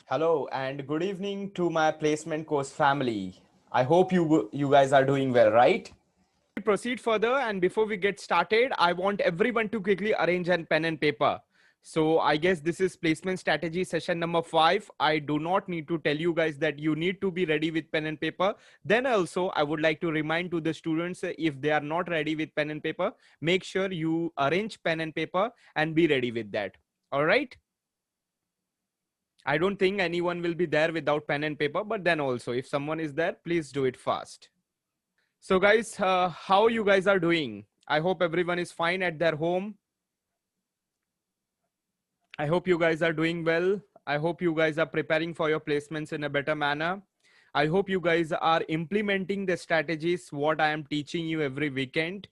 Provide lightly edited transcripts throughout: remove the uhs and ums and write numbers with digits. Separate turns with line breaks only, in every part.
Hello and good evening to my placement course family. I hope you guys are doing well, right? We proceed further, and before we get started, I want everyone to quickly arrange a pen and paper. So I guess this is placement strategy session number 5. I do not need to tell you guys that you need to be ready with pen and paper. Then also I would like to remind to the students, if they are not ready with pen and paper, make sure you arrange pen and paper and be ready with that. All right? I don't think anyone will be there without pen and paper, but then also if someone is there, please do it fast. So guys, how you guys are doing? I hope everyone is fine at their home. I hope you guys are doing well. I hope you guys are preparing for your placements in a better manner. I hope you guys are implementing the strategies what I am teaching you every weekend,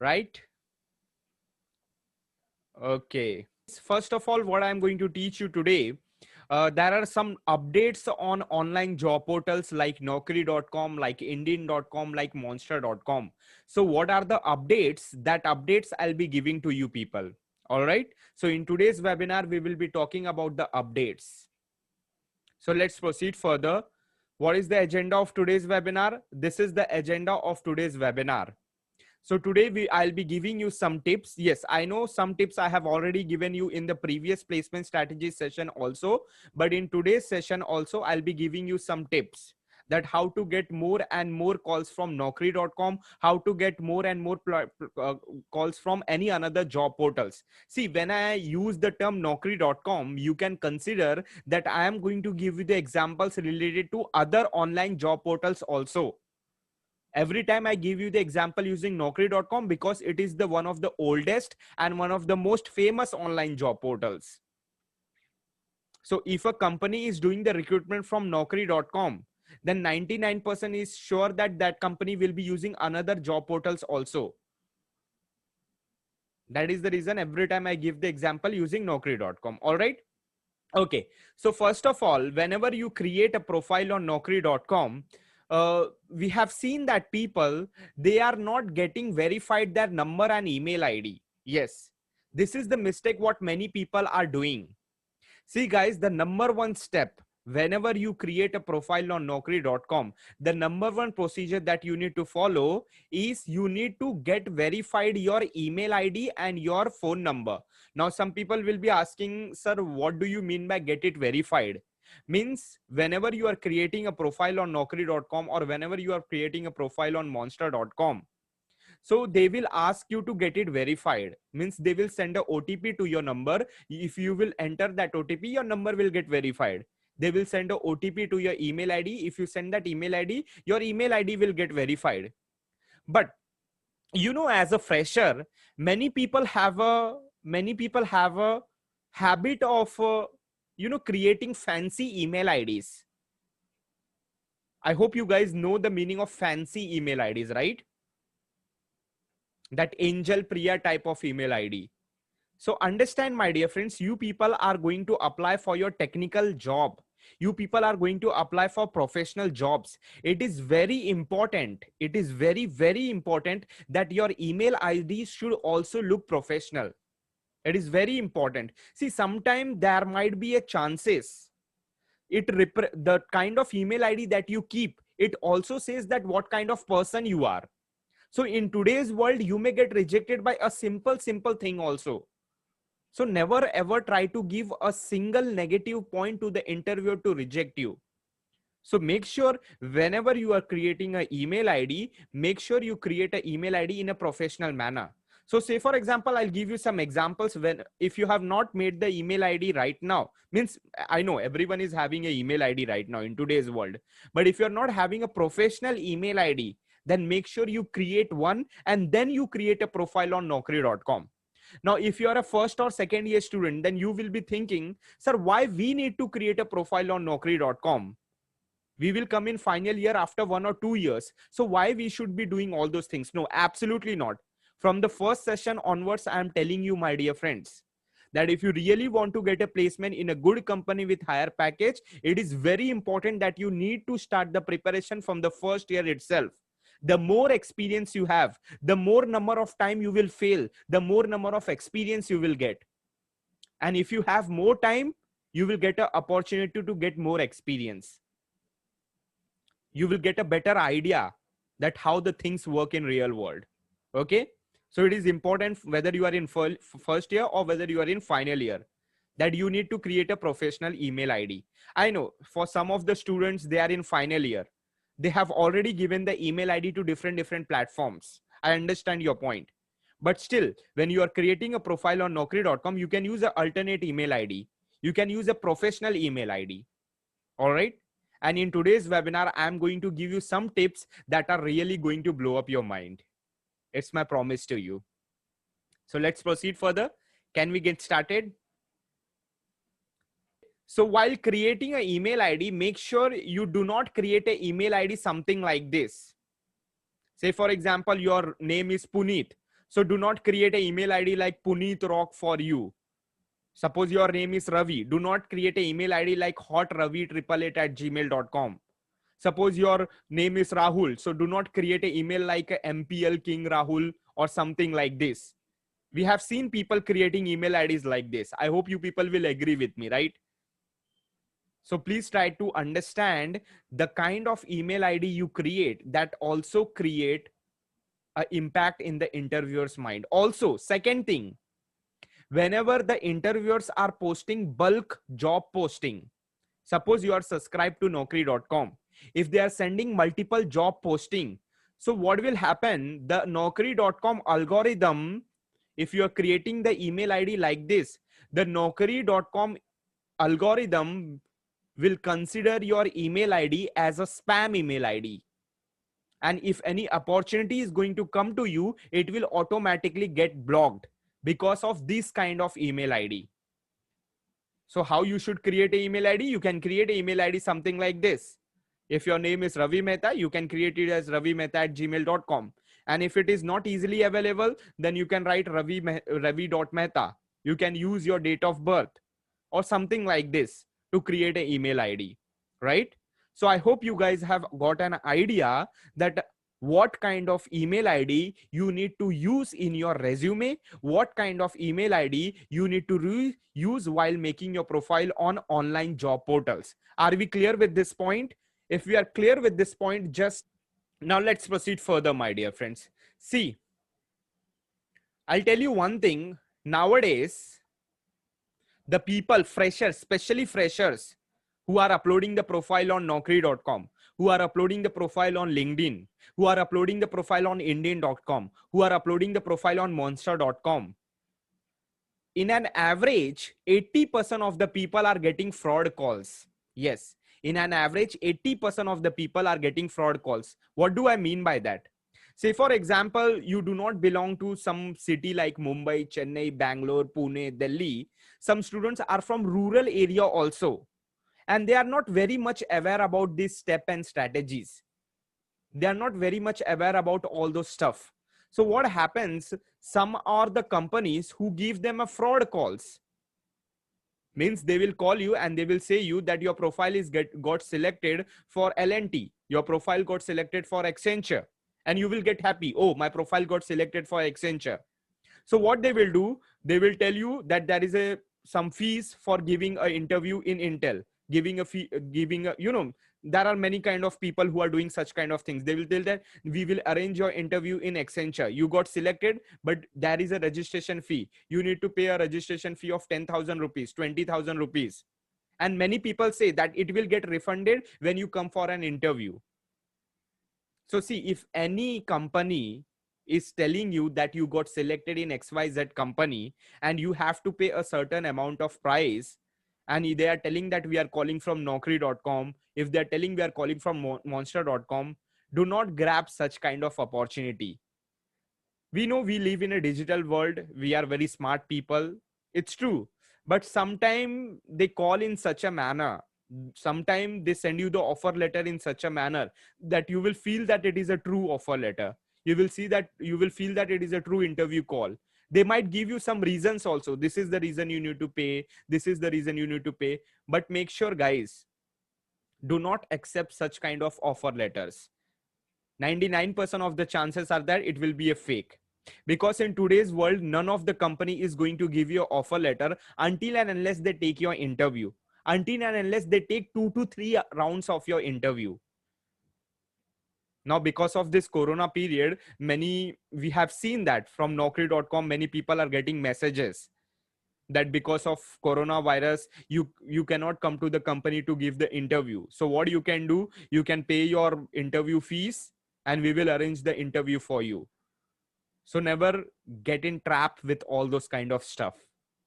right? Okay. First of all, what I'm going to teach you today, there are some updates on online job portals like Naukri.com, like Indian.com, like Monster.com. So what are the updates? That updates I'll be giving to you people. All right. So in today's webinar, we will be talking about the updates. So let's proceed further. What is the agenda of today's webinar? This is the agenda of today's webinar. So today I'll be giving you some tips. Yes, I know some tips I have already given you in the previous placement strategy session also, but in today's session also I'll be giving you some tips that how to get more and more calls from Naukri.com, how to get more and more calls from any another job portals. See, when I use the term Naukri.com, you can consider that I am going to give you the examples related to other online job portals also. Every time I give you the example using Naukri.com because it is the one of the oldest and one of the most famous online job portals. So if a company is doing the recruitment from Naukri.com, then 99% is sure that that company will be using another job portals also. That is the reason every time I give the example using Naukri.com. All right. Okay. So first of all, whenever you create a profile on Naukri.com, we have seen that people, they are not getting verified their number and email ID. Yes, this is the mistake what many people are doing. See guys, the number one step, whenever you create a profile on Naukri.com, the number one procedure that you need to follow is you need to get verified your email ID and your phone number. Now, some people will be asking, sir, what do you mean by get it verified? Means whenever you are creating a profile on Naukri.com or whenever you are creating a profile on Monster.com, so they will ask you to get it verified. Means they will send a OTP to your number. If you will enter that OTP, your number will get verified. They will send a OTP to your email ID. If you send that email ID, your email ID will get verified. But you know, as a fresher, many people have a habit of creating fancy email IDs. I hope you guys know the meaning of fancy email IDs, right? That Angel Priya type of email ID. So understand, my dear friends, you people are going to apply for your technical job. You people are going to apply for professional jobs. It is very important. It is very, very important that your email ID should also look professional. It is very important. See, sometimes there might be a chances. The kind of email ID that you keep, it also says that what kind of person you are. So in today's world, you may get rejected by a simple thing also. So never ever try to give a single negative point to the interviewer to reject you. So make sure whenever you are creating an email ID, make sure you create an email ID in a professional manner. So say, for example, I'll give you some examples. If you have not made the email ID right now, means I know everyone is having an email ID right now in today's world. But if you're not having a professional email ID, then make sure you create one and then you create a profile on Naukri.com. Now, if you are a first or second year student, then you will be thinking, sir, why we need to create a profile on Naukri.com? We will come in final year after 1 or 2 years. So why we should be doing all those things? No, absolutely not. From the first session onwards, I am telling you, my dear friends, that if you really want to get a placement in a good company with higher package, it is very important that you need to start the preparation from the first year itself. The more experience you have, the more number of time you will fail, the more number of experience you will get. And if you have more time, you will get an opportunity to get more experience. You will get a better idea that how the things work in real world. Okay, so it is important whether you are in first year or whether you are in final year, that you need to create a professional email ID. I know for some of the students, they are in final year, they have already given the email ID to different platforms. I understand your point, but still, when you are creating a profile on Naukri.com, you can use an alternate email ID. You can use a professional email ID. All right. And in today's webinar, I'm going to give you some tips that are really going to blow up your mind. It's my promise to you. So let's proceed further. Can we get started? So while creating an email ID, make sure you do not create an email ID something like this. Say, for example, your name is Puneet. So do not create an email ID like Puneet Rock for you. Suppose your name is Ravi. Do not create an email ID like hotravi888@gmail.com. Suppose your name is Rahul. So do not create an email like MPL King Rahul or something like this. We have seen people creating email IDs like this. I hope you people will agree with me, right? So please try to understand the kind of email ID you create that also create an impact in the interviewer's mind. Also, second thing, whenever the interviewers are posting bulk job posting, suppose you are subscribed to Naukri.com. If they are sending multiple job posting, so what will happen? The Naukri.com algorithm, if you are creating the email ID like this, the Naukri.com algorithm will consider your email ID as a spam email ID. And if any opportunity is going to come to you, it will automatically get blocked because of this kind of email ID. So how you should create an email ID? You can create an email ID something like this. If your name is Ravi Mehta, you can create it as ravimehta@gmail.com. And if it is not easily available, then you can write ravi.mehta. You can use your date of birth or something like this to create an email ID, right? So I hope you guys have got an idea that what kind of email ID you need to use in your resume, what kind of email ID you need to use while making your profile on online job portals. Are we clear with this point? If we are clear with this point, just now let's proceed further, my dear friends. See, I'll tell you one thing. Nowadays, the people, freshers, especially freshers, who are uploading the profile on Naukri.com, who are uploading the profile on LinkedIn, who are uploading the profile on Indian.com, who are uploading the profile on Monster.com. In an average, 80% of the people are getting fraud calls. Yes, in an average, 80% of the people are getting fraud calls. What do I mean by that? Say, for example, you do not belong to some city like Mumbai, Chennai, Bangalore, Pune, Delhi. Some students are from rural area also, and they are not very much aware about this step and strategies. They are not very much aware about all those stuff. So what happens? Some are the companies who give them a fraud calls. Means they will call you and they will say you that your profile is got selected for L&T. Your profile got selected for Accenture. And you will get happy. Oh, my profile got selected for Accenture. So what they will do, they will tell you that there is some fees for giving an interview in Intel, giving a fee, there are many kind of people who are doing such kind of things. They will tell that we will arrange your interview in Accenture. You got selected, but there is a registration fee. You need to pay a registration fee of 10,000 rupees, 20,000 rupees. And many people say that it will get refunded when you come for an interview. So see, if any company is telling you that you got selected in XYZ company and you have to pay a certain amount of price, and they are telling that we are calling from Naukri.com, if they're telling we are calling from Monster.com, do not grab such kind of opportunity. We know we live in a digital world. We are very smart people. It's true. But sometimes they call in such a manner. Sometimes they send you the offer letter in such a manner that you will feel that it is a true offer letter. You will feel that it is a true interview call. They might give you some reasons also. This is the reason you need to pay. This is the reason you need to pay. But make sure, guys, do not accept such kind of offer letters. 99% of the chances are that it will be a fake. Because in today's world, none of the company is going to give you an offer letter until and unless they take your interview. until and unless they take 2 to 3 rounds of your interview. Now, because of this corona period, we have seen that from Naukri.com, many people are getting messages that because of coronavirus, you cannot come to the company to give the interview. So what you can do, you can pay your interview fees and we will arrange the interview for you. So never get in trap with all those kind of stuff.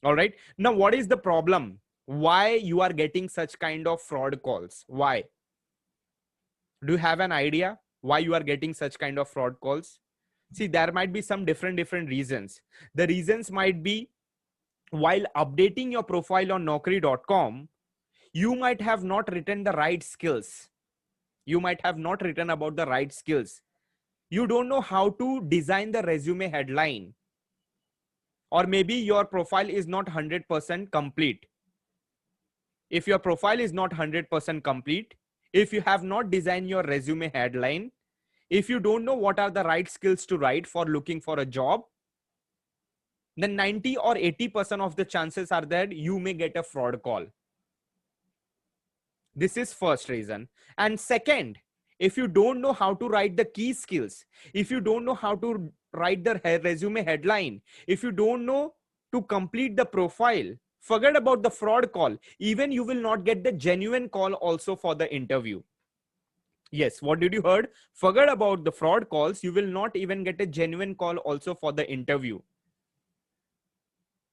All right. Now, what is the problem? Why you are getting such kind of fraud calls? Why? Do you have an idea why you are getting such kind of fraud calls? See, there might be some different reasons. The reasons might be, while updating your profile on Naukri.com, you might have not written the right skills. You might have not written about the right skills. You don't know how to design the resume headline. Or maybe your profile is not 100% complete. If your profile is not 100% complete, if you have not designed your resume headline, if you don't know what are the right skills to write for looking for a job, then 90 or 80% of the chances are that you may get a fraud call. This is first reason. And second, if you don't know how to write the key skills, if you don't know how to write the resume headline, if you don't know to complete the profile, forget about the fraud call. Even you will not get the genuine call also for the interview. Yes, what did you heard? Forget about the fraud calls. You will not even get a genuine call also for the interview.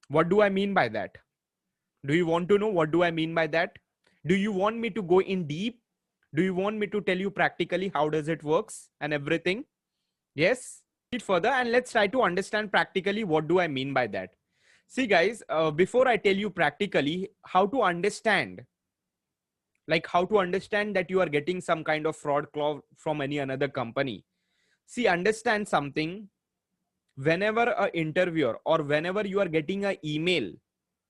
What do I mean by that? Do you want to know what do I mean by that? Do you want me to go in deep? Do you want me to tell you practically how does it works and everything? Yes. Read further and let's try to understand practically what do I mean by that. See guys, before I tell you practically how to understand, like how to understand that you are getting some kind of fraud call from any another company. See, understand something. Whenever an interviewer or whenever you are getting an email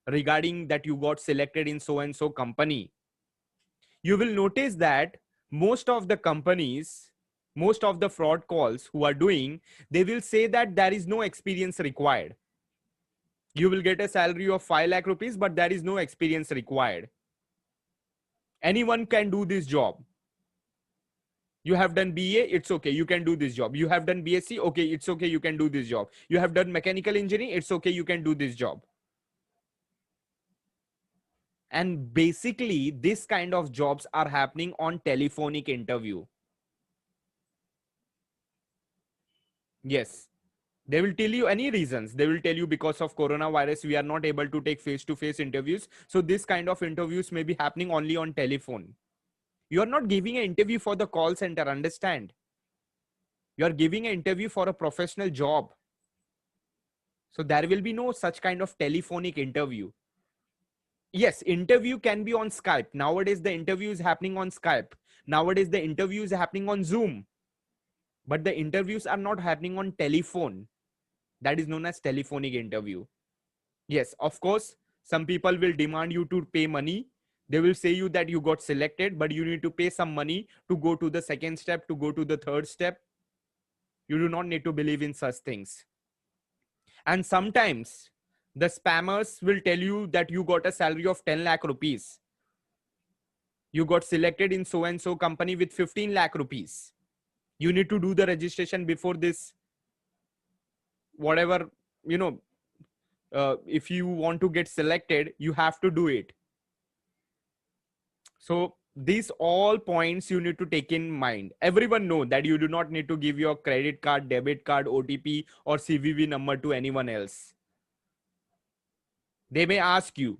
regarding that you got selected in so and so company, you will notice that most of the companies, most of the fraud calls who are doing, they will say that there is no experience required. You will get a salary of 5 lakh rupees, but there is no experience required. Anyone can do this job. You have done BA, it's okay, you can do this job. You have done BSc, okay, it's okay, you can do this job. You have done mechanical engineering, it's okay, you can do this job. And basically, this kind of jobs are happening on telephonic interview. Yes. They will tell you any reasons. They will tell you because of coronavirus, we are not able to take face-to-face interviews. So this kind of interviews may be happening only on telephone. You are not giving an interview for the call center, understand? You are giving an interview for a professional job. So there will be no such kind of telephonic interview. Yes, interview can be on Skype. Nowadays, the interview is happening on Skype. Nowadays, the interview is happening on Zoom. But the interviews are not happening on telephone. That is known as telephonic interview. Yes, of course, some people will demand you to pay money. They will say you that you got selected, but you need to pay some money to go to the second step, to go to the third step. You do not need to believe in such things. And sometimes the spammers will tell you that you got a salary of 10 lakh rupees. You got selected in so and so company with 15 lakh rupees. You need to do the registration before this, whatever, you know, if you want to get selected, you have to do it. So these all points you need to take in mind. Everyone know that you do not need to give your credit card, debit card, OTP or CVV number to anyone else. They may ask you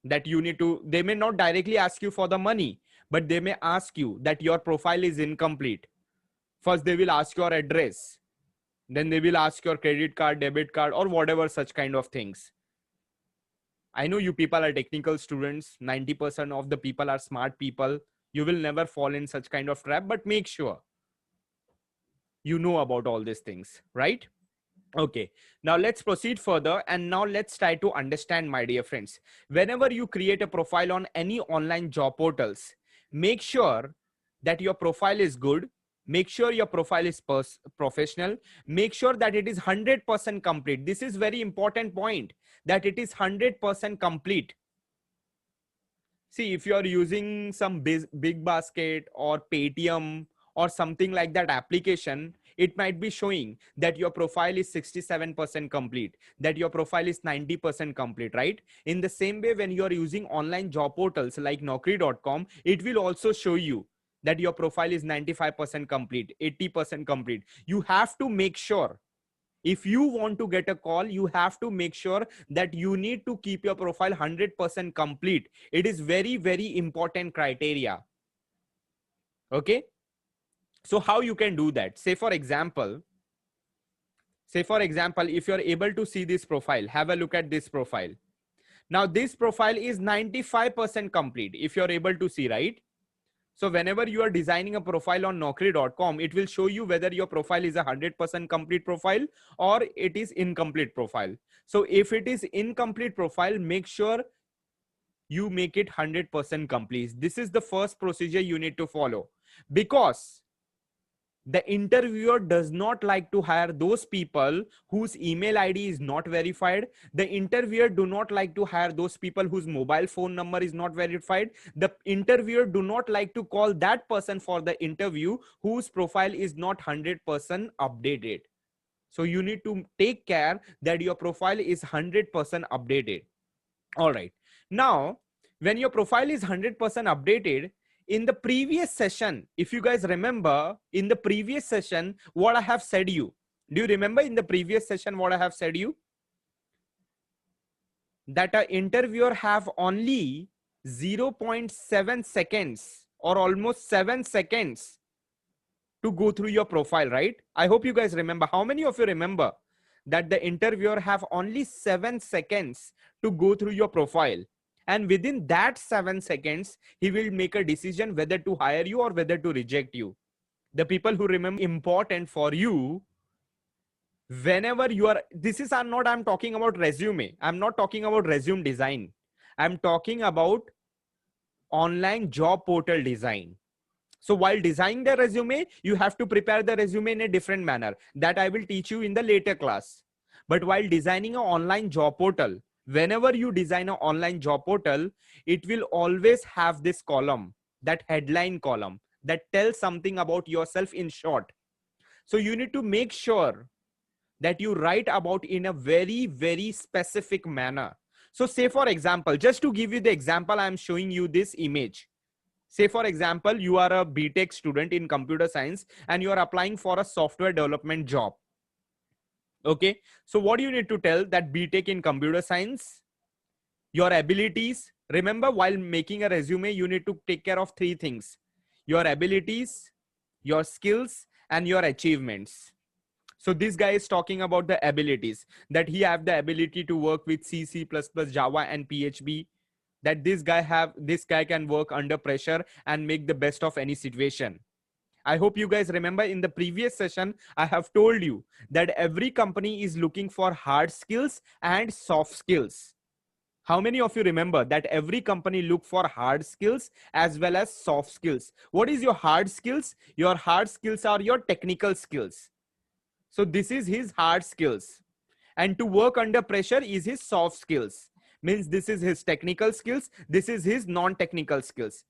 that you need to, they may not directly ask you for the money, but they may ask you that your profile is incomplete. First, they will ask your address. Then they will ask your credit card, debit card, or whatever such kind of things. I know you people are technical students. 90% of the people are smart people. You will never fall in such kind of trap, but make sure you know about all these things, right? Okay, now let's proceed further and now let's try to understand, my dear friends. Whenever you create a profile on any online job portals, make sure that your profile is good. Make sure your profile is professional. Make sure that it is 100% complete. This is very important point, that it is 100% complete. See, if you're using some big basket or Paytm or something like that application, it might be showing that your profile is 67% complete, that your profile is 90% complete, right? In the same way, when you're using online job portals like Naukri.com, it will also show you that your profile is 95% complete, 80% complete. You have to make sure, if you want to get a call, you have to make sure that you need to keep your profile 100% complete. It is very, very important criteria. Okay. So how you can do that? Say for example, if you're able to see this profile, have a look at this profile. Now this profile is 95% complete. If you're able to see, right? So whenever you are designing a profile on Naukri.com, it will show you whether your profile is a 100% complete profile or it is incomplete profile. So if it is incomplete profile, make sure you make it 100% complete. This is the first procedure you need to follow, because the interviewer does not like to hire those people whose email ID is not verified. The interviewer do not like to hire those people whose mobile phone number is not verified. The interviewer do not like to call that person for the interview whose profile is not 100% updated. So you need to take care that your profile is 100% updated. All right. Now, when your profile is 100% updated, in the previous session, if you guys remember, in the previous session, what I have said you, do you remember in the previous session what I have said you? That an interviewer have only 0.7 seconds or almost 7 seconds to go through your profile, right? I hope you guys remember. How many of you remember that the interviewer have only 7 seconds to go through your profile? And within that 7 seconds, he will make a decision whether to hire you or whether to reject you. The people who remember, important for you, whenever you are, I'm talking about resume. I'm not talking about resume design. I'm talking about online job portal design. So while designing the resume, you have to prepare the resume in a different manner. That I will teach you in the later class. But while designing an online job portal, whenever you design an online job portal, it will always have this column, that headline column, that tells something about yourself in short. So you need to make sure that you write about in a very, very specific manner. So say for example, just to give you the example, I am showing you this image. Say for example, you are a BTech student in computer science and you are applying for a software development job. Okay. So what do you need to tell? That BTech in computer science, your abilities. Remember, while making a resume, you need to take care of 3 things: your abilities, your skills, and your achievements. So this guy is talking about the abilities, that he have the ability to work with C, C++, Java, and PHP. That this guy can work under pressure and make the best of any situation. I hope you guys remember in the previous session, I have told you that every company is looking for hard skills and soft skills. How many of you remember that every company look for hard skills as well as soft skills? What is your hard skills? Your hard skills are your technical skills. So this is his hard skills. And to work under pressure is his soft skills. Means this is his technical skills. This is his non-technical skills.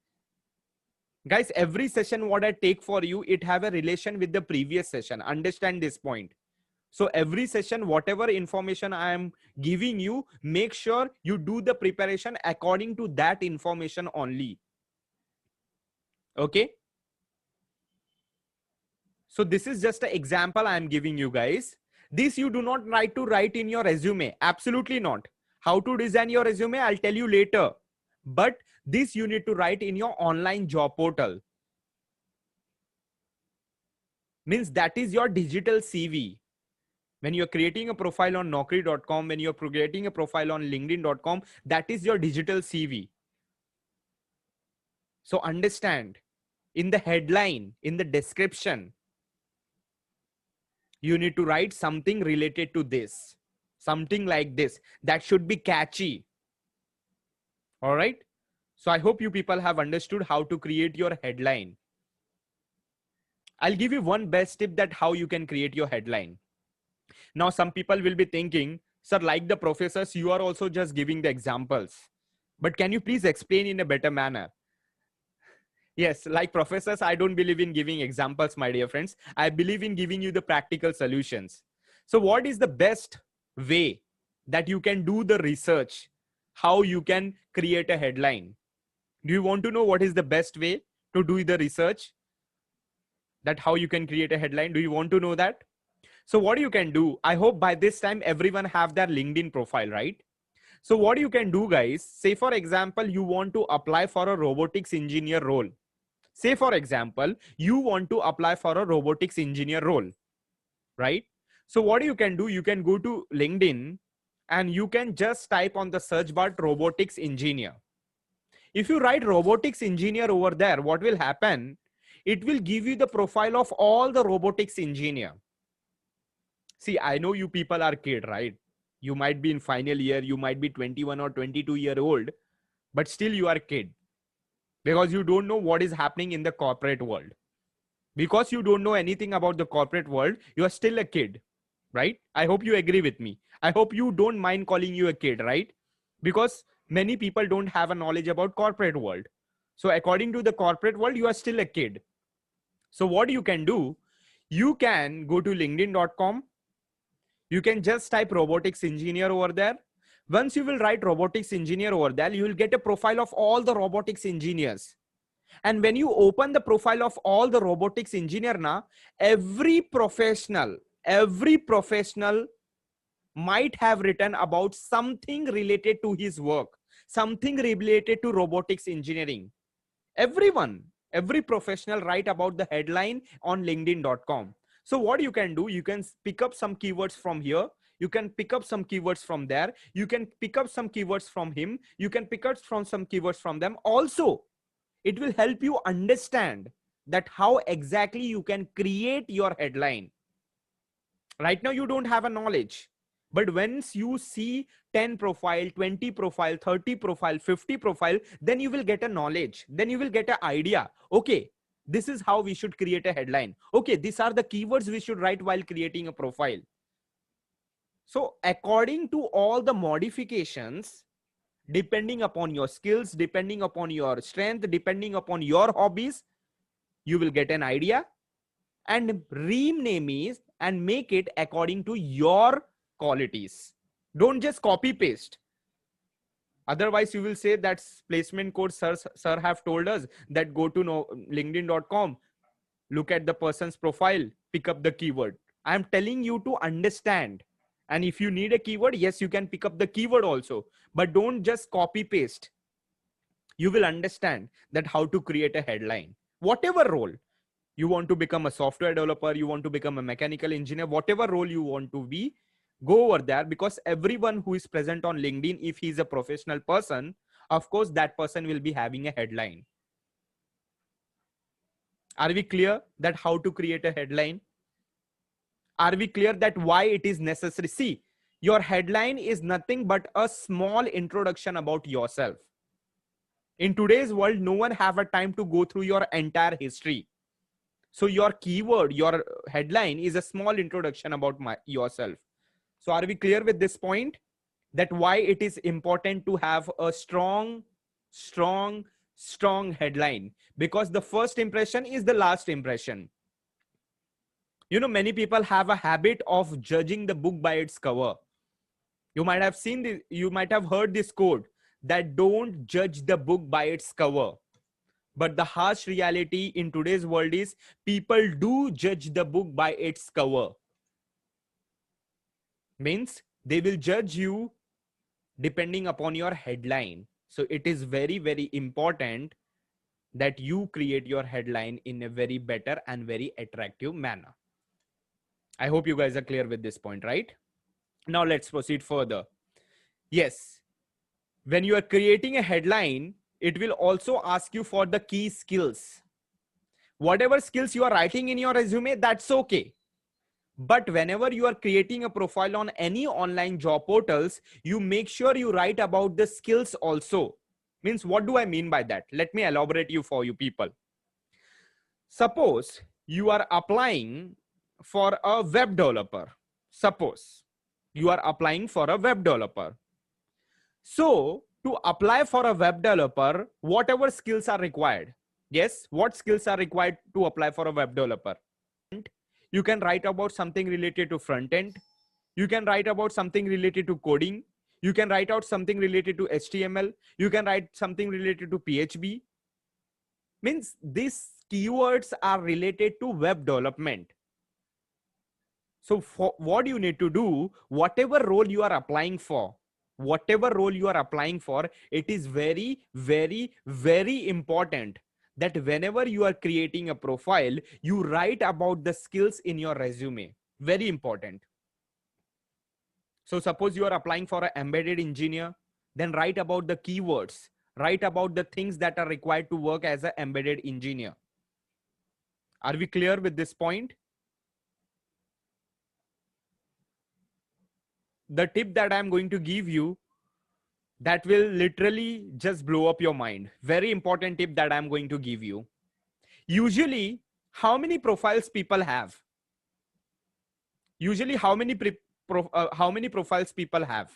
Guys, every session what I take for you, it have a relation with the previous session. Understand this point. So every session, whatever information I am giving you, make sure you do the preparation according to that information only. Okay. So this is just an example I am giving you guys. This you do not write in your resume. Absolutely not. How to design your resume, I'll tell you later. But this you need to write in your online job portal. Means that is your digital CV. When you're creating a profile on Naukri.com, when you're creating a profile on LinkedIn.com, that is your digital CV. So understand, in the headline, in the description, you need to write something related to this. Something like this. That should be catchy. All right. So I hope you people have understood how to create your headline. I'll give you one best tip that how you can create your headline. Now, some people will be thinking, sir, like the professors, you are also just giving the examples. But can you please explain in a better manner? Yes, like professors, I don't believe in giving examples, my dear friends. I believe in giving you the practical solutions. So what is the best way that you can do the research? How you can create a headline? Do you want to know what is the best way to do the research? That how you can create a headline? Do you want to know that? So what you can do, I hope by this time everyone have their LinkedIn profile, right? So what you can do, guys, say for example, you want to apply for a robotics engineer role. Say for example, you want to apply for a robotics engineer role, right? So what you can do, you can go to LinkedIn and you can just type on the search bar robotics engineer. If you write robotics engineer over there, what will happen? It will give you the profile of all the robotics engineer. See, I know you people are kid, right? You might be in final year, you might be 21 or 22-year-old, but still you are kid because you don't know what is happening in the corporate world. Because you don't know anything about the corporate world, you are still a kid, right? I hope you agree with me. I hope you don't mind calling you a kid, right? Because many people don't have a knowledge about corporate world. So according to the corporate world, you are still a kid. So what you can do, you can go to linkedin.com. You can just type robotics engineer over there. Once you will write robotics engineer over there, you will get a profile of all the robotics engineers. And when you open the profile of all the robotics engineer now, every professional might have written about something related to his work, something related to robotics engineering. Every professional write about the headline on linkedin.com. So what you can do, you can pick up some keywords from here, you can pick up some keywords from there, you can pick up some keywords from him, you can pick up from some keywords from them. Also, it will help you understand that how exactly you can create your headline. Right now you don't have a knowledge, but once you see 10 profile, 20 profile, 30 profile, 50 profile, then you will get a knowledge, then you will get an idea. Okay, this is how we should create a headline. Okay, these are the keywords we should write while creating a profile. So according to all the modifications, depending upon your skills, depending upon your strength, depending upon your hobbies, you will get an idea and rename it and make it according to your qualities. Don't just copy paste. Otherwise you will say that placement code sir have told us that go to linkedin.com, look at the person's profile, pick up the keyword. I am telling you to understand. And if you need a keyword, yes, you can pick up the keyword also, but don't just copy paste. You will understand that how to create a headline. Whatever role, you want to become a software developer, you want to become a mechanical engineer, whatever role you want to be, go over there, because everyone who is present on LinkedIn, if he's a professional person, of course that person will be having a headline. Are we clear that how to create a headline? Are we clear that why it is necessary? See, your headline is nothing but a small introduction about yourself. In today's world, no one have a time to go through your entire history. So your keyword, your headline is a small introduction about yourself. So are we clear with this point? That why it is important to have a strong headline, because the first impression is the last impression. You know, many people have a habit of judging the book by its cover. You might have seen this, you might have heard this quote that don't judge the book by its cover. But the harsh reality in today's world is people do judge the book by its cover. Means they will judge you depending upon your headline. So it is very, very important that you create your headline in a very better and very attractive manner. I hope you guys are clear with this point, right? Now let's proceed further. Yes, when you are creating a headline, it will also ask you for the key skills. Whatever skills you are writing in your resume, that's okay. But whenever you are creating a profile on any online job portals, you make sure you write about the skills also. Means, what do I mean by that? Let me elaborate you for you people. Suppose you are applying for a web developer. Suppose you are applying for a web developer. So to apply for a web developer, whatever skills are required. Yes, what skills are required to apply for a web developer? You can write about something related to front end. You can write about something related to coding. You can write out something related to HTML. You can write something related to PHP. Means these keywords are related to web development. So for what you need to do, whatever role you are applying for, it is very, very, very important that whenever you are creating a profile, you write about the skills in your resume. Very important. So suppose you are applying for an embedded engineer, then write about the keywords, write about the things that are required to work as an embedded engineer. Are we clear with this point? The tip that I'm going to give you, that will literally just blow up your mind. Very important tip that I'm going to give you. Usually, how many profiles people have? Usually, how many profiles people have?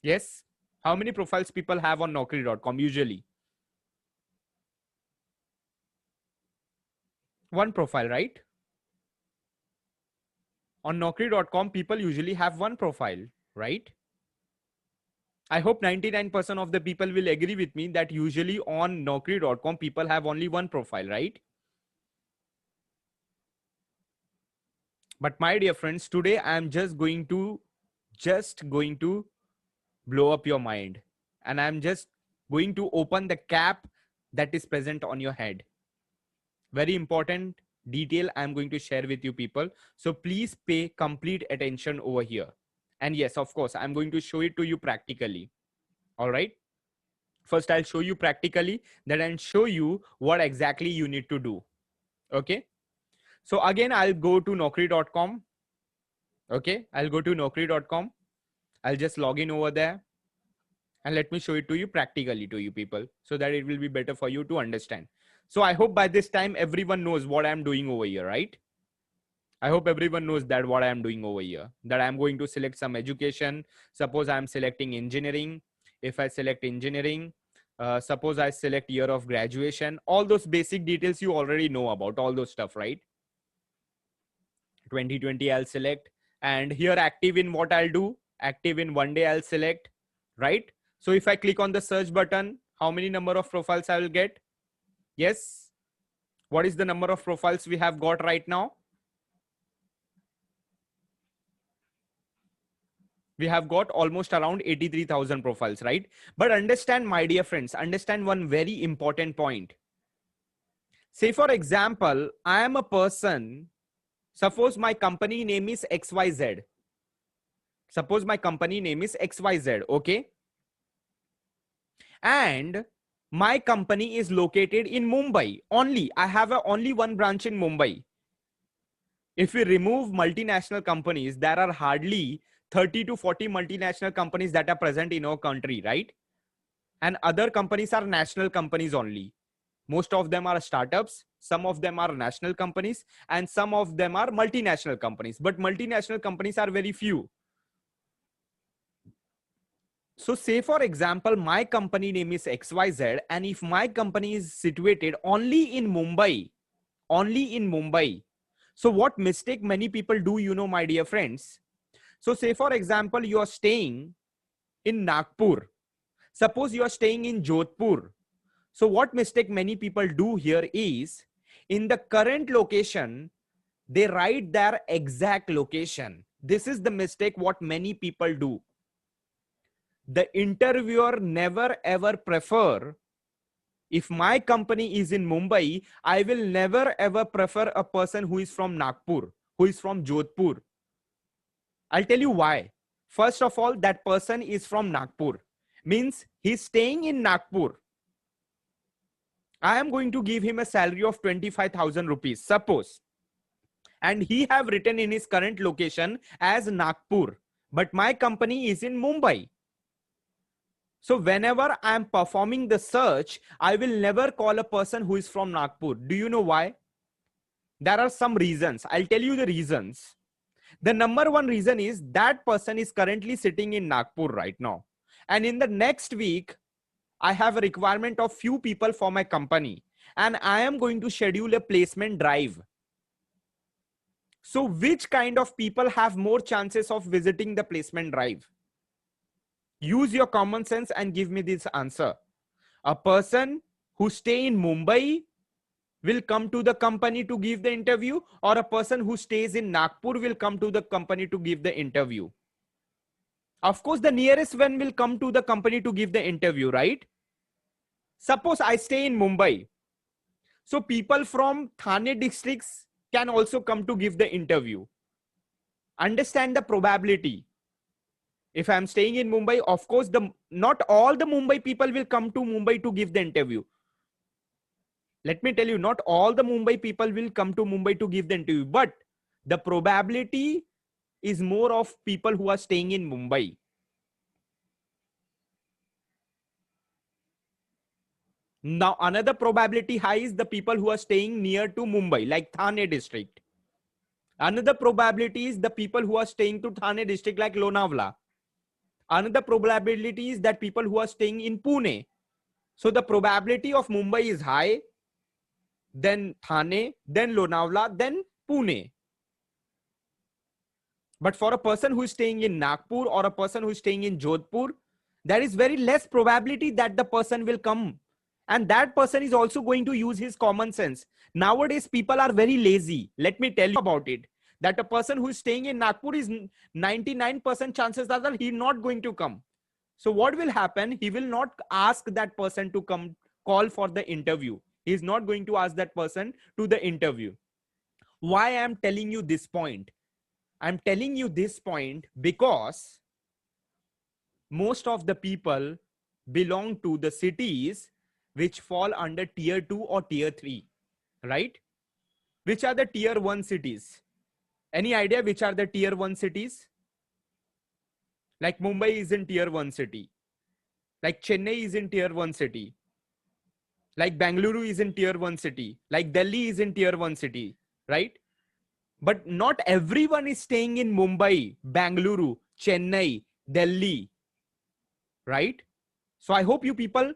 Yes. How many profiles people have on Naukri.com usually? One profile, right? On Naukri.com, people usually have one profile, right? I hope 99% of the people will agree with me that usually on Naukri.com, people have only one profile, right? But my dear friends, today I am just going to blow up your mind. And I'm just going to open the cap that is present on your head. Very important detail I'm going to share with you people. So please pay complete attention over here. And yes, of course, I'm going to show it to you practically. All right. First, I'll show you practically, then I'll show you what exactly you need to do. Okay. So again, I'll go to Naukri.com. Okay. I'll go to Naukri.com. I'll just log in over there. And let me show it to you practically to you people, so that it will be better for you to understand. So I hope by this time, everyone knows what I'm doing over here, right? I hope everyone knows that what I'm doing over here, that I'm going to select some education. Suppose I'm selecting engineering. If I select engineering, suppose I select year of graduation, all those basic details you already know about, all those stuff, right? 2020 I'll select, and here active in what I'll do, active in 1 day I'll select, right? So if I click on the search button, how many number of profiles I will get? Yes. What is the number of profiles we have got right now? We have got almost around 83,000 profiles, right? But understand, my dear friends, understand one very important point. Say for example, I am a person, suppose my company name is XYZ. Suppose my company name is XYZ, okay? And my company is located in Mumbai only. I have only one branch in Mumbai. If we remove multinational companies, there are hardly 30 to 40 multinational companies that are present in our country, right? And other companies are national companies only. Most of them are startups, some of them are national companies, and some of them are multinational companies. But multinational companies are very few. So say for example, my company name is XYZ, and if my company is situated only in Mumbai, so what mistake many people do, you know, my dear friends? So say for example, you are staying in Nagpur. Suppose you are staying in Jodhpur. So what mistake many people do here is, in the current location, they write their exact location. This is the mistake what many people do. The interviewer never ever prefer, if my company is in Mumbai, I will never ever prefer a person who is from Nagpur, who is from Jodhpur. I'll tell you why. First of all, that person is from Nagpur, means he's staying in Nagpur. I am going to give him a salary of 25,000 rupees, suppose. And he have written in his current location as Nagpur, but my company is in Mumbai. So whenever I am performing the search, I will never call a person who is from Nagpur. Do you know why? There are some reasons. I'll tell you the reasons. The number one reason is that person is currently sitting in Nagpur right now. And in the next week, I have a requirement of few people for my company, and I am going to schedule a placement drive. So which kind of people have more chances of visiting the placement drive? Use your common sense and give me this answer. A person who stay in Mumbai will come to the company to give the interview, or a person who stays in Nagpur will come to the company to give the interview? Of course, the nearest one will come to the company to give the interview, right? Suppose I stay in Mumbai. So people from Thane districts can also come to give the interview. Understand the probability. If I'm staying in Mumbai, of course, not all the Mumbai people will come to Mumbai to give the interview. Let me tell you, not all the Mumbai people will come to Mumbai to give the interview, but the probability is more of people who are staying in Mumbai. Now, another probability high is the people who are staying near to Mumbai, like Thane district. Another probability is the people who are staying to Thane district, like Lonavala. Another probability is that people who are staying in Pune. So the probability of Mumbai is high, then Thane, then Lonavala, then Pune. But for a person who is staying in Nagpur or a person who is staying in Jodhpur, there is very less probability that the person will come. And that person is also going to use his common sense. Nowadays, people are very lazy. Let me tell you about it. That a person who is staying in Nagpur is 99% chances that he is not going to come. So what will happen? He will not ask that person to come, call for the interview. He is not going to ask that person to the interview. Why I am telling you this point? I'm telling you this point because most of the people belong to the cities which fall under tier 2 or tier 3, right? Which are the tier 1 cities? Any idea which are the tier 1 cities? Like Mumbai is in tier 1 city. Like Chennai is in tier 1 city. Like Bangalore is in tier 1 city. Like Delhi is in tier 1 city, right? But not everyone is staying in Mumbai, Bangalore, Chennai, Delhi, right? So I hope you people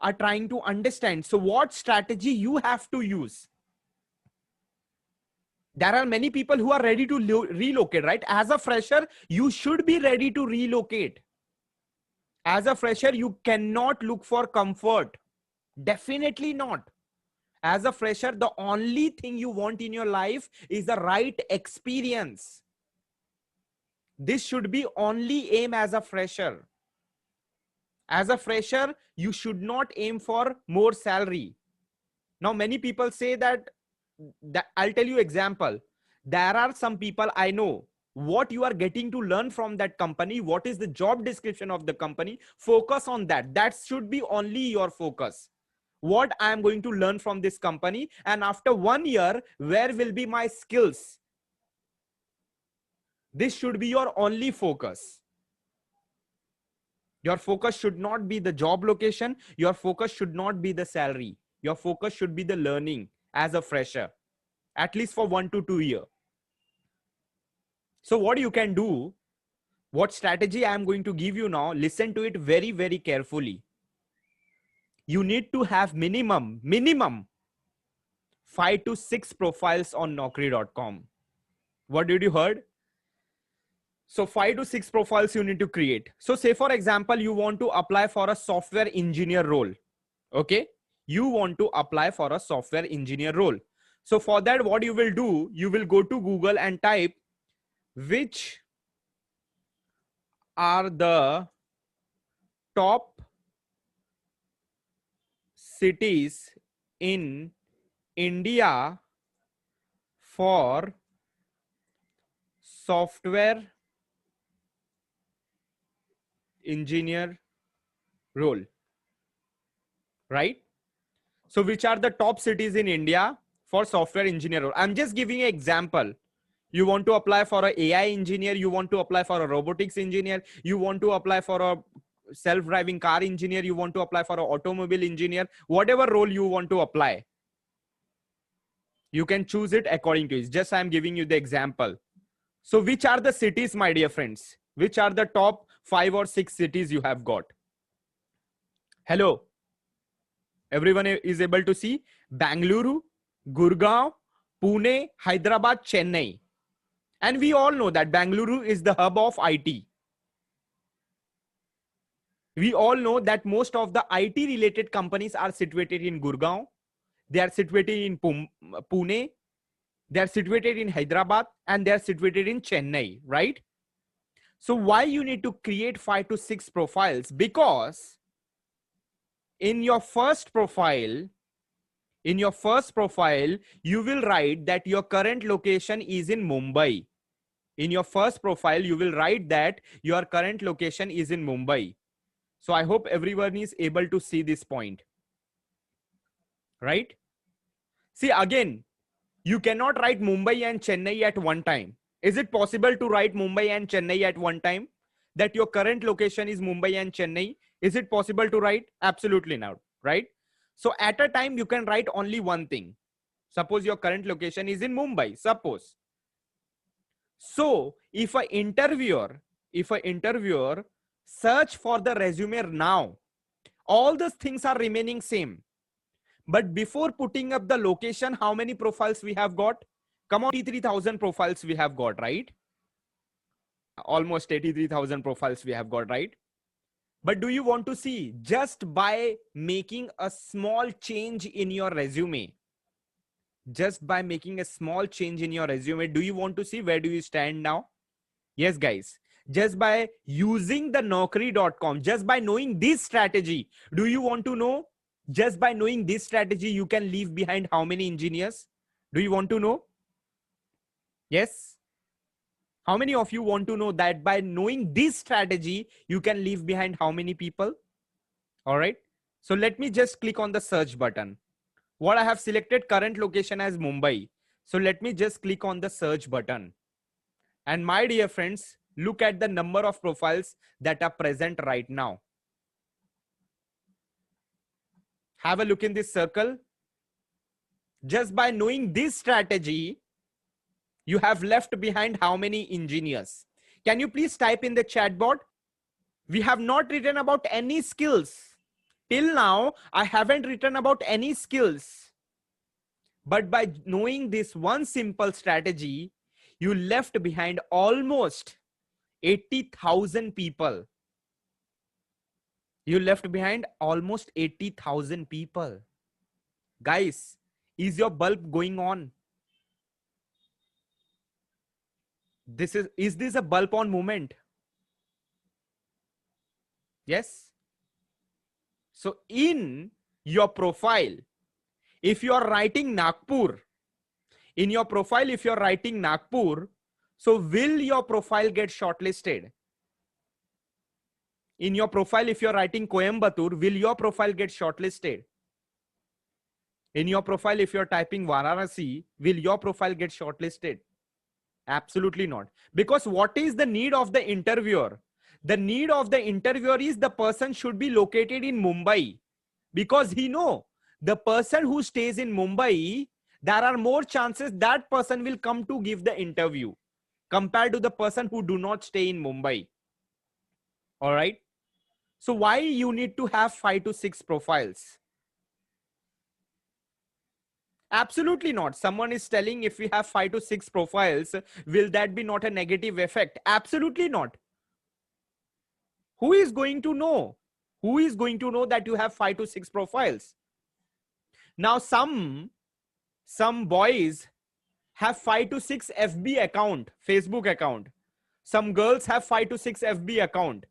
are trying to understand. So what strategy you have to use? There are many people who are ready to relocate, right? As a fresher, you should be ready to relocate. As a fresher, you cannot look for comfort. Definitely not. As a fresher, the only thing you want in your life is the right experience. This should be only aim as a fresher. As a fresher, you should not aim for more salary. Now, many people say that I'll tell you example. There are some people I know, what you are getting to learn from that company, what is the job description of the company, focus on that. That should be only your focus. What I am going to learn from this company, and after 1 year, where will be my skills? This should be your only focus. Your focus should not be the job location. Your focus should not be the salary. Your focus should be the learning as a fresher, at least for 1 to 2 years. So what you can do, what strategy I am going to give you now, listen to it very, very carefully. You need to have minimum 5 to 6 profiles on Naukri.com. What did you heard? So 5 to 6 profiles you need to create. So say for example, you want to apply for a software engineer role. Okay. You want to apply for a software engineer role. So for that, what you will do, you will go to Google and type which are the top cities in India for software engineer role, right? So which are the top cities in India for software engineer role? I'm just giving an example. You want to apply for an AI engineer, you want to apply for a robotics engineer, you want to apply for a self-driving car engineer, you want to apply for an automobile engineer, whatever role you want to apply, you can choose it according to it. Just I'm giving you the example. So which are the cities, my dear friends? Which are the top 5 or 6 cities you have got. Hello. Everyone is able to see Bangalore, Gurgaon, Pune, Hyderabad, Chennai. And we all know that Bangalore is the hub of IT. We all know that most of the IT related companies are situated in Gurgaon. They are situated in Pune. They are situated in Hyderabad, and they are situated in Chennai, right? So why you need to create 5 to 6 profiles? Because in your first profile, you will write that your current location is in Mumbai. In your first profile, you will write that your current location is in Mumbai. So I hope everyone is able to see this point, right? See, again, you cannot write Mumbai and Chennai at one time. Is it possible to write Mumbai and Chennai at one time? That your current location is Mumbai and Chennai? Is it possible to write? Absolutely not, right? So at a time, you can write only one thing. Suppose your current location is in Mumbai, suppose. So if an interviewer search for the resume now, all those things are remaining same. But before putting up the location, how many profiles we have got? Come on, 83,000 profiles we have got, right? Almost 83,000 profiles we have got, right? But do you want to see, just by making a small change in your resume, just by making a small change in your resume, do you want to see where do you stand now? Yes, guys. Just by using the Naukri.com, just by knowing this strategy, do you want to know? Just by knowing this strategy, you can leave behind how many engineers? Do you want to know? Yes. How many of you want to know that by knowing this strategy, you can leave behind how many people? All right. So let me just click on the search button. What I have selected current location as Mumbai. So let me just click on the search button. And my dear friends, look at the number of profiles that are present right now. Have a look in this circle. Just by knowing this strategy, you have left behind how many engineers? Can you please type in the chat board? We have not written about any skills. Till now, I haven't written about any skills. But by knowing this one simple strategy, you left behind almost 80,000 people. You left behind almost 80,000 people. Guys, is your bulb going on? Is this a bulb on moment? Yes. So in your profile, if you are writing Nagpur, in your profile, if you're writing Nagpur, so will your profile get shortlisted? In your profile, if you're writing Coimbatore, will your profile get shortlisted? In your profile, if you're typing Varanasi, will your profile get shortlisted? Absolutely not. Because what is the need of the interviewer? The need of the interviewer is the person should be located in Mumbai. Because he know the person who stays in Mumbai, there are more chances that person will come to give the interview compared to the person who do not stay in Mumbai. All right. So why you need to have 5 to 6 profiles? Absolutely not. Someone is telling if we have 5 to 6 profiles, will that be not a negative effect? Absolutely not. Who is going to know? Who is going to know that you have 5 to 6 profiles? Now some boys have 5 to 6 FB account, Facebook account. Some girls have 5 to 6 FB account.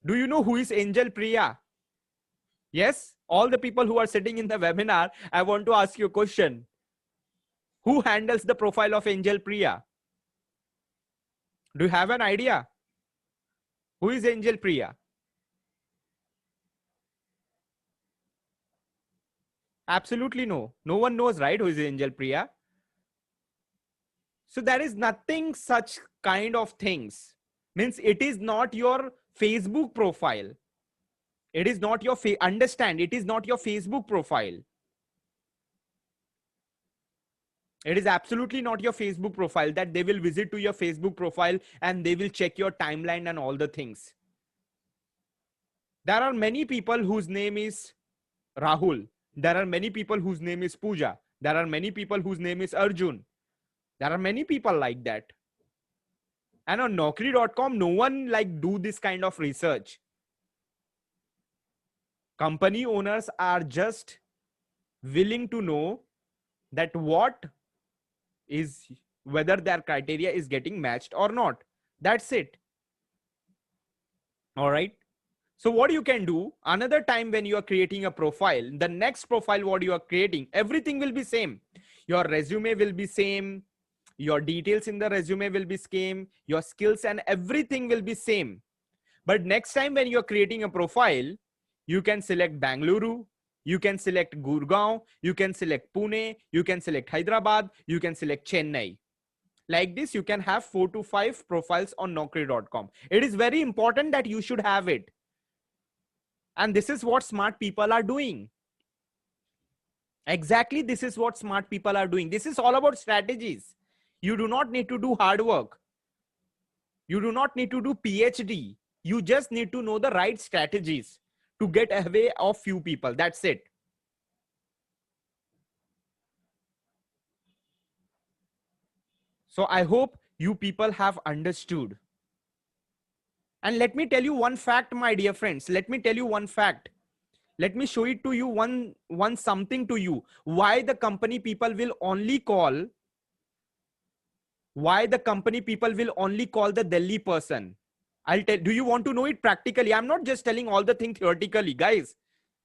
Do you know who is Angel Priya? Yes, all the people who are sitting in the webinar, I want to ask you a question. Who handles the profile of Angel Priya? Do you have an idea? Who is Angel Priya? Absolutely no. No one knows, right? Who is Angel Priya? So there is nothing such kind of things. Means it is not your Facebook profile. It is not your understand. It is not your Facebook profile. It is absolutely not your Facebook profile that they will visit to your Facebook profile and they will check your timeline and all the things. There are many people whose name is Rahul. There are many people whose name is Pooja. There are many people whose name is Arjun. There are many people like that. And on Naukri.com, no one like do this kind of research. Company owners are just willing to know that what is, whether their criteria is getting matched or not. That's it. All right. So what you can do another time when you are creating a profile, the next profile what you are creating, everything will be same. Your resume will be same. Your details in the resume will be same. Your skills and everything will be same. But next time when you're creating a profile, you can select Bangalore, you can select Gurgaon, you can select Pune, you can select Hyderabad, you can select Chennai. Like this, you can have 4 to 5 profiles on Naukri.com. It is very important that you should have it. And this is what smart people are doing. Exactly, this is what smart people are doing. This is all about strategies. You do not need to do hard work. You do not need to do PhD. You just need to know the right strategies to get away of few people. That's it. So I hope you people have understood. And let me tell you one fact, my dear friends. Let me tell you one fact. Let me show it to you, one something to you. Why the company people will only call, the Delhi person. I'll tell, do you want to know it practically? I'm not just telling all the thing theoretically, guys.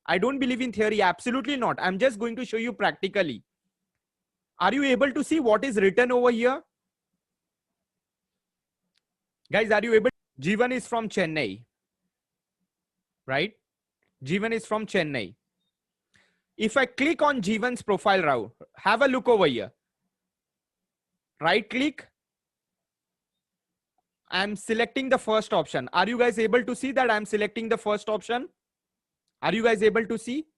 I don't believe in theory. Absolutely not. I'm just going to show you practically. Are you able to see what is written over here? Guys, are you able? Jeevan is from Chennai, right? Jeevan is from Chennai. If I click on Jeevan's profile, Rao, have a look over here. Right click. I'm selecting the first option. Are you guys able to see that I'm selecting the first option? Are you guys able to see?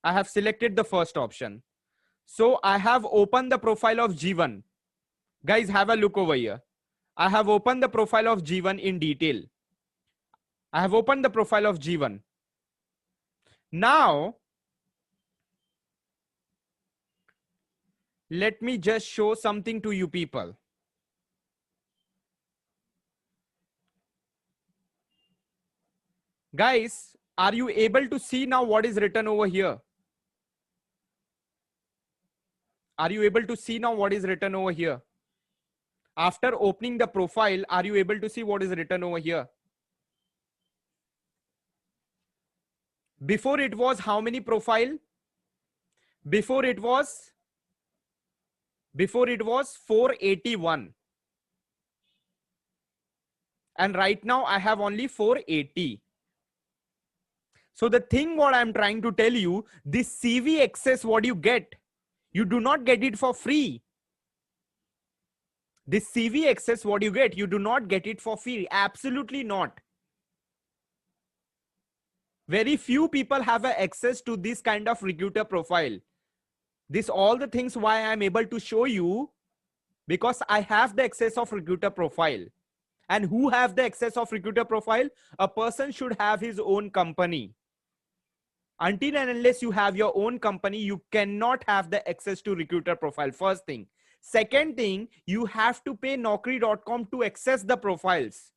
I have selected the first option. So I have opened the profile of Jeevan. Guys, have a look over here. I have opened the profile of Jeevan in detail. I have opened the profile of Jeevan. Now, let me just show something to you people. Guys, are you able to see now what is written over here? Are you able to see now what is written over here? After opening the profile, are you able to see what is written over here? Before it was how many profile? Before it was 481. And right now I have only 480. So the thing what I'm trying to tell you, this CV access what you get, you do not get it for free. This CV access what you get, you do not get it for free. Absolutely not. Very few people have access to this kind of recruiter profile. This all the things why I'm able to show you, because I have the access of recruiter profile. And who have the access of recruiter profile? A person should have his own company. Until and unless you have your own company, you cannot have the access to recruiter profile. First thing. Second thing, you have to pay Naukri.com to access the profiles.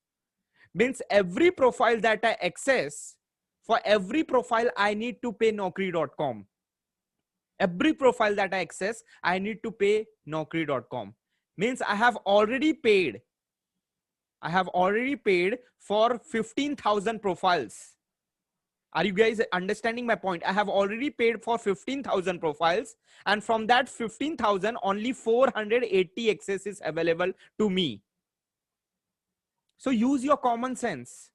Means every profile that I access, for every profile, I need to pay Naukri.com. Every profile that I access, I need to pay Naukri.com. Means I have already paid. I have already paid for 15,000 profiles. Are you guys understanding my point? I have already paid for 15,000 profiles, and from that 15,000, only 480 access is available to me. So use your common sense.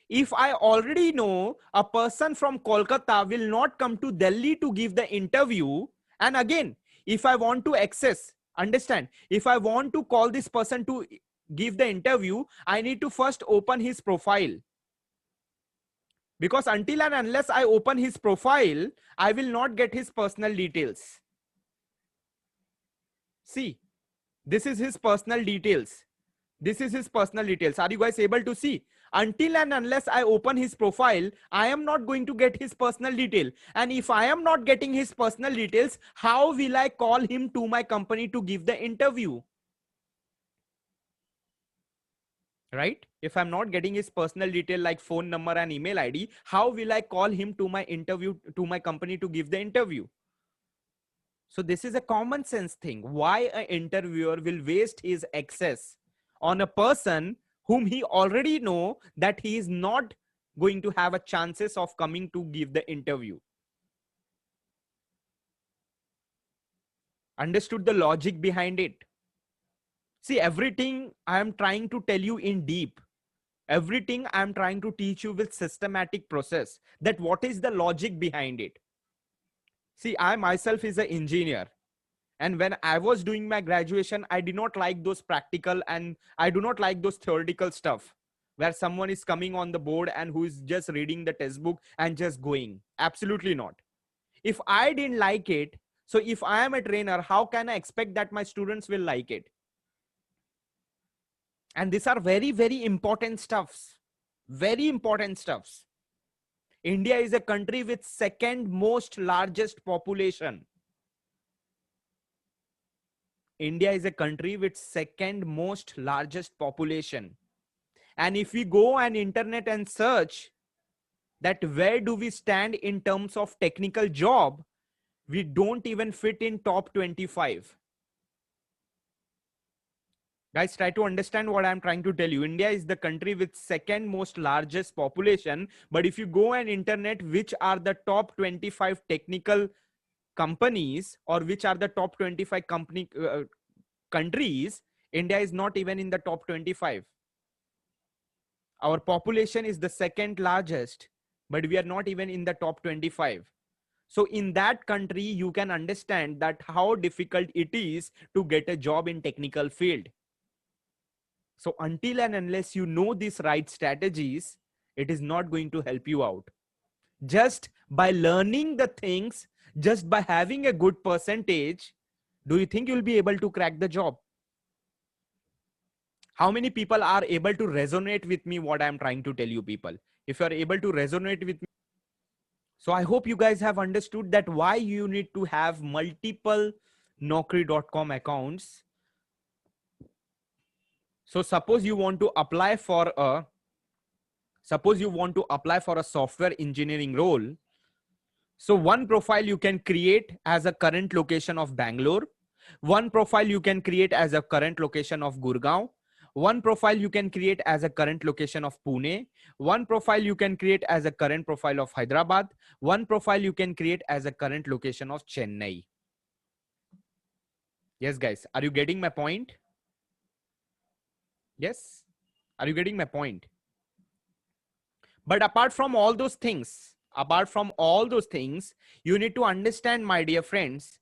If I already know a person from Kolkata will not come to Delhi to give the interview, and again, if I want to access, understand, if I want to call this person to give the interview, I need to first open his profile. Because until and unless I open his profile, I will not get his personal details. See, this is his personal details. This is his personal details. Are you guys able to see? Until and unless I open his profile, I am not going to get his personal detail. And if I am not getting his personal details, how will I call him to my company to give the interview? Right? If I'm not getting his personal detail like phone number and email ID, how will I call him to my interview, to my company to give the interview? So this is a common sense thing. Why an interviewer will waste his access on a person whom he already know that he is not going to have a chances of coming to give the interview? Understood the logic behind it? See, everything I am trying to tell you in deep. Everything I am trying to teach you with systematic process. That what is the logic behind it? See, I myself is an engineer. And when I was doing my graduation, I did not like those practical and I do not like those theoretical stuff where someone is coming on the board and who is just reading the textbook and just going. Absolutely not. If I didn't like it, so if I am a trainer, how can I expect that my students will like it? And these are very, very important stuffs. Very important stuffs. India is a country with second most largest population. India is a country with second most largest population. And if we go on internet and search that where do we stand in terms of technical job, we don't even fit in top 25. Guys, try to understand what I'm trying to tell you. India is the country with second most largest population. But if you go on internet, which are the top 25 technical companies or which are the top 25 countries, India is not even in the top 25. Our population is the second largest, but we are not even in the top 25. So in that country, you can understand that how difficult it is to get a job in technical field. So until and unless you know these right strategies, it is not going to help you out. Just by learning the things, just by having a good percentage, do you think you'll be able to crack the job? How many people are able to resonate with me what I'm trying to tell you, people? If you're able to resonate with me. So I hope you guys have understood that why you need to have multiple Naukri.com accounts. So suppose you want to apply for a software engineering role. So one profile you can create as a current location of Bangalore. One profile you can create as a current location of Gurgaon. One profile you can create as a current location of Pune. One profile you can create as a current profile of Hyderabad. One profile you can create as a current location of Chennai. Yes, guys, are you getting my point? Yes, are you getting my point? But apart from all those things, you need to understand, my dear friends,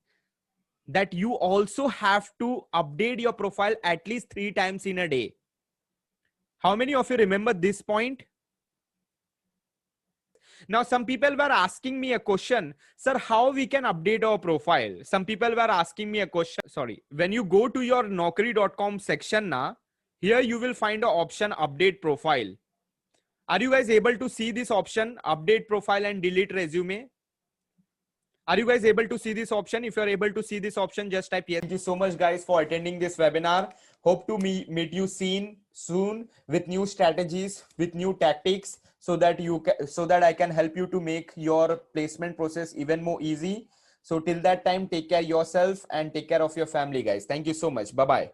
that you also have to update your profile at least 3 times in a day. How many of you remember this point? Now, some people were asking me a question, sir, how we can update our profile? Some people were asking me a question. Sorry. When you go to your Naukri.com section now, here you will find an option update profile. Are you guys able to see this option, update profile and delete resume? Are you guys able to see this option? If you're able to see this option, just type yes. Thank you so much, guys, for attending this webinar. Hope to meet you soon with new strategies, with new tactics, so that I can help you to make your placement process even more easy. So till that time, take care of yourself and take care of your family, guys. Thank you so much. Bye-bye.